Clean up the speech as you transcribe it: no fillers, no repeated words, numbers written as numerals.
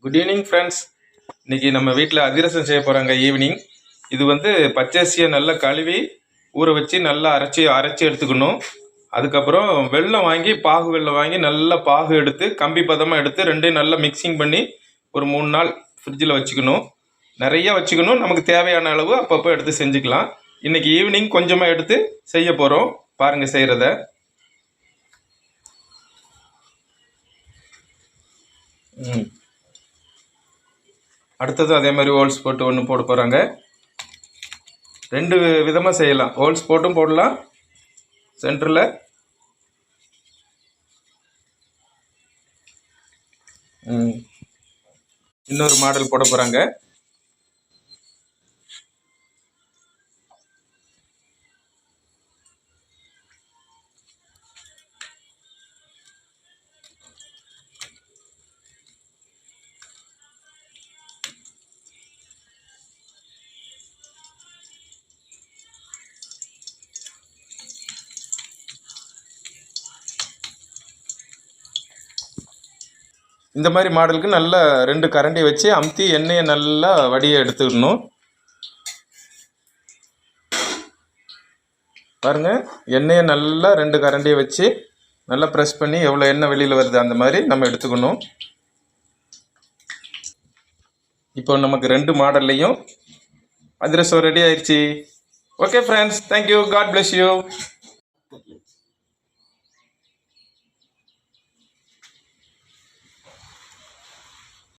Good evening friends. இன்னைக்கு நம்ம வீட்டில் அதிரசம் செய்ய போகிறாங்க ஈவினிங். இது வந்து பச்சரிசியை நல்லா கழுவி ஊற வச்சு நல்லா அரைச்சி எடுத்துக்கணும். அதுக்கப்புறம் வெல்லம் வாங்கி நல்லா பாகு எடுத்து கம்பி பதமாக எடுத்து ரெண்டையும் நல்லா மிக்சிங் பண்ணி ஒரு 3 நாள் ஃப்ரிட்ஜில் வச்சுக்கணும். நிறைய வச்சுக்கணும், நமக்கு தேவையான அளவு அப்பப்போ எடுத்து செஞ்சுக்கலாம். இன்னைக்கு ஈவினிங் கொஞ்சமாக எடுத்து செய்ய போகிறோம், பாருங்கள் செய்கிறத. அடுத்தது அதே மாதிரி ஹோல்ஸ் போட்டு ஒன்று போட போகிறாங்க. 2 விதமாக செய்யலாம், ஹோல்ஸ் போட்டும் போடலாம். சென்டரில் இன்னொரு மாடல் போட போகிறாங்க. இந்த மாதிரி மாடலுக்கு நல்லா 2 கரண்டி வச்சு அமுத்தி எண்ணெயை நல்லா வடியை எடுத்துக்கணும். பாருங்கள், எண்ணெயை நல்லா 2 கரண்டியை வச்சு நல்லா ப்ரெஸ் பண்ணி எவ்வளோ எண்ணெய் வெளியில் வருது அந்த மாதிரி நம்ம எடுத்துக்கணும். இப்போ நமக்கு 2 மாடல்லையும் அதிரசம் ரெடி ஆயிடுச்சு. Okay friends, thank you, God bless you.